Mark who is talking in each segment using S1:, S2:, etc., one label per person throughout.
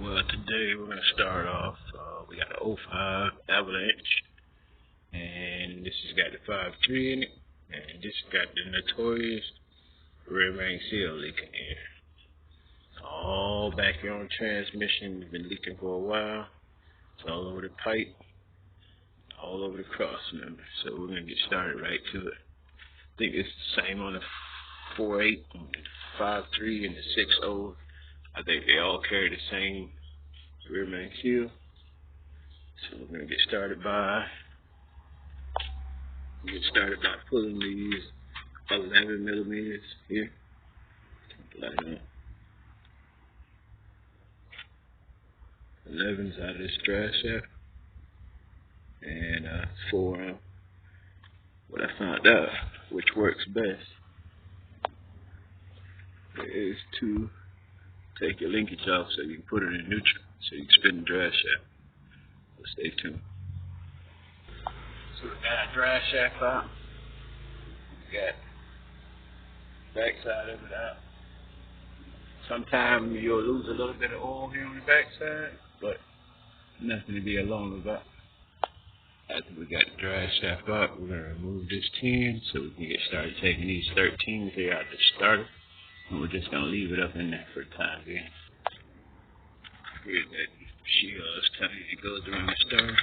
S1: Well, today we're going to start off, we got an 05 Avalanche, and this has got the 5.3 in it, and this got the notorious rear main seal leaking here. All back here on the transmission, it's been leaking for a while. It's all over the pipe, all over the crossmember. So we're going to get started right to it. I think it's the same on the 4.8, 5.3, and the 6.0. I think they all carry the same rear main seal. So we're going to get started by pulling these 11 millimeters here. Like that. 11's out of this Driveshaft, and 4 what I found out, which works best, is to take your linkage off so you can put it in neutral, so you can spin the Driveshaft. So stay tuned. So we got our Driveshaft out. We got back side of it out. Sometimes you'll lose a little bit of oil here on the back side, but nothing to be alarmed about. After we got the Driveshaft out, we're going to remove this 10 so we can get started taking these 13s here out the starter. And we're just going to leave it up in there for the time being. Here's that shield I was telling you, it goes around the starter.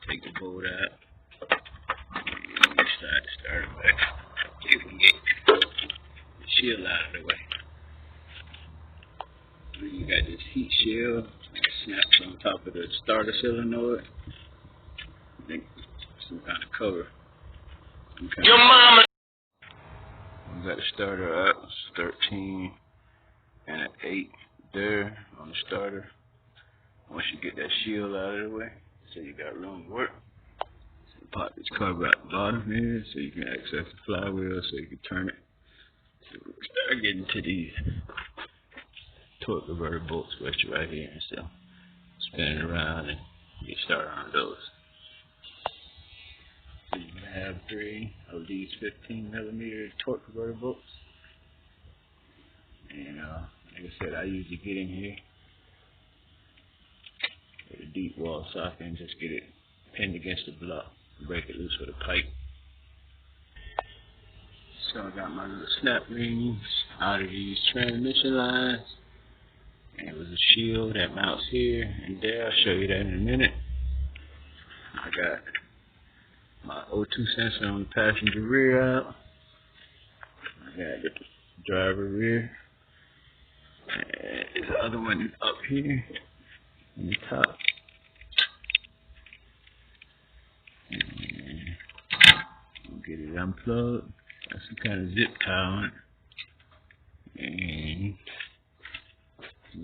S1: Take the bolt out. And decide to start it back. See if we can get the shield out of the way. And you got this heat shield that snaps on top of the starter solenoid. I think some kind of cover. Your mama! We got the starter up, it's 13 and an 8 there on the starter. Once you get that shield out of the way, so you got room to work. So you pop this cover at the bottom here so you can access the flywheel so you can turn it. So we start getting to these torque converter bolts which are right here, and so spin it around and get started on those. So you can have 3 of these 15 millimeter torque converter bolts, and like I said, I usually get in here with a deep wall socket and just get it pinned against the block, break it loose with a pipe. So I got my little snap rings out of these transmission lines. And it was a shield that mounts here and there. I'll show you that in a minute. I got my O2 sensor on the passenger rear out. I got the driver rear. And there's the other one up here in the top. And we'll get it unplugged. Got some kind of zip tie on it. And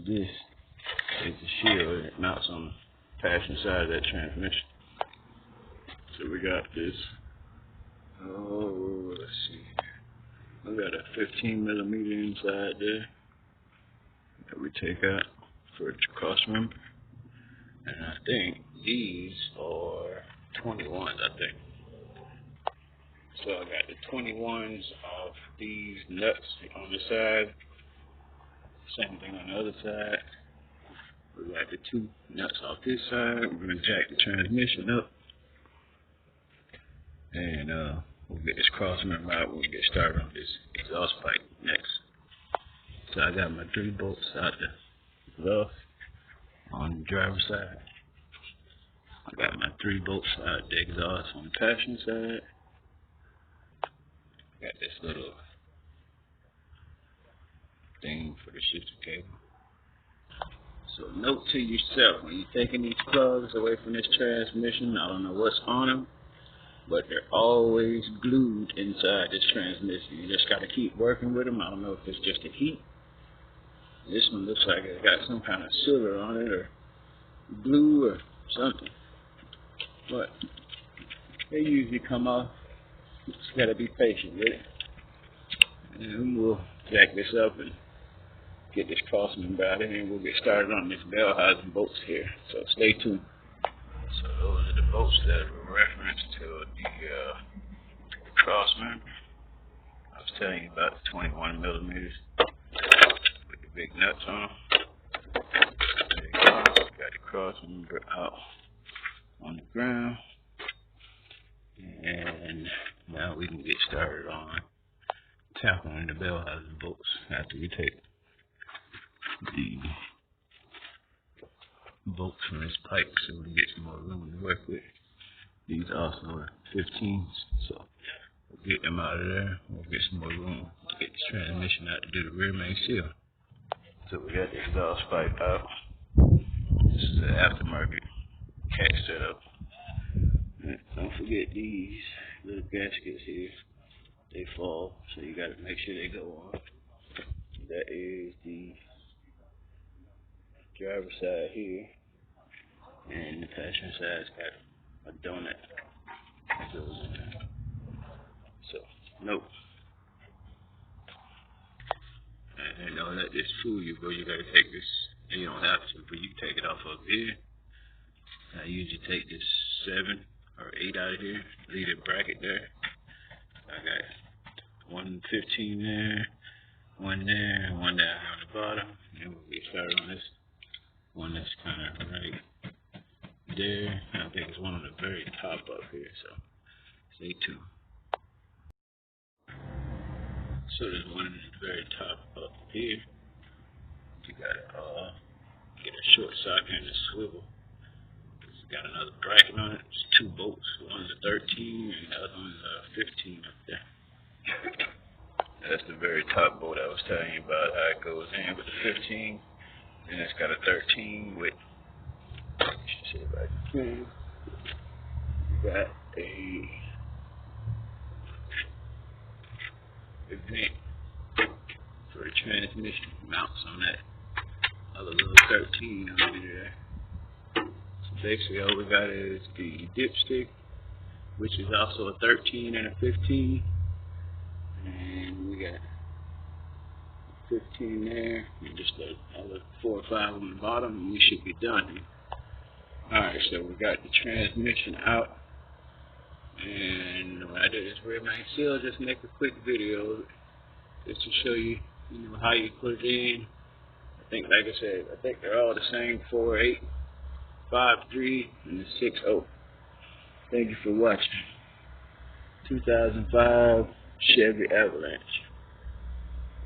S1: this is the shield that mounts on the passenger side of that transmission. So we got this, let's see, we got a 15 millimeter inside there that we take out for the crossmember. And I think these are 21s, I think. So I got the 21s of these nuts on the side. Same thing on the other side. We got the 2 nuts off this side. We're going to jack the transmission up. And we'll get this crossmember out when we get started on this exhaust pipe next. So I got my 3 bolts out the exhaust on the driver's side. I got my 3 bolts out the exhaust on the passenger side. Got this little thing for the shifter cable. So note to yourself, when you're taking these plugs away from this transmission, I don't know what's on them, but they're always glued inside this transmission. You just got to keep working with them. I don't know if it's just the heat. This one looks like it's got some kind of silver on it or glue or something, but they usually come off. Just got to be patient with it. And we'll jack this up and get this crossmember out of here, and we'll get started on this bell housing bolts here. So stay tuned. So those are the bolts that were referenced to the crossmember. I was telling you about the 21 millimeters with the big nuts on them. There you crossmember out on the ground. And now we can get started on tapping the bell housing bolts after we take the bolts from this pipe so we can get some more room to work with. These also are 15s, so we'll get them out of there. We'll get some more room to get this transmission out to do the rear main seal. So we got the exhaust pipe out. This is the aftermarket cat setup. And don't forget these little gaskets here. They fall, so you gotta make sure they go on. That is the driver's side here, and the passenger side's got a donut that goes in there. So, nope. And don't let this fool you, bro. You gotta take this, and you don't have to, but you can take it off of here. I usually take this 7 or 8 out of here, leave the bracket there. I got 1 15 there, 1 there, 1 down on the bottom, and we'll get started on this one that's kind of right there. I think it's one on the very top up here, so stay tuned. So there's one at the very top up here. You gotta get a short socket and a swivel. It's got another bracket on it. It's 2 bolts. One's a 13 and the other one's a 15 up there. That's the very top bolt I was telling you about, how it goes in with the 15. And it's got a 13 with, you should see if I can. You got a vent for the transmission mounts on that other little 13 over there. So basically all we got is the dipstick, which is also a 13 and a 15. And we got 15 there, and just another 4 or 5 on the bottom, and we should be done. Alright, so we got the transmission out, and when I did this rear main seal, just make a quick video just to show you, how you put it in. I think, like I said, I think they're all the same, 4.8, 5.3, and the 6.0. Thank you for watching. 2005 Chevy Avalanche.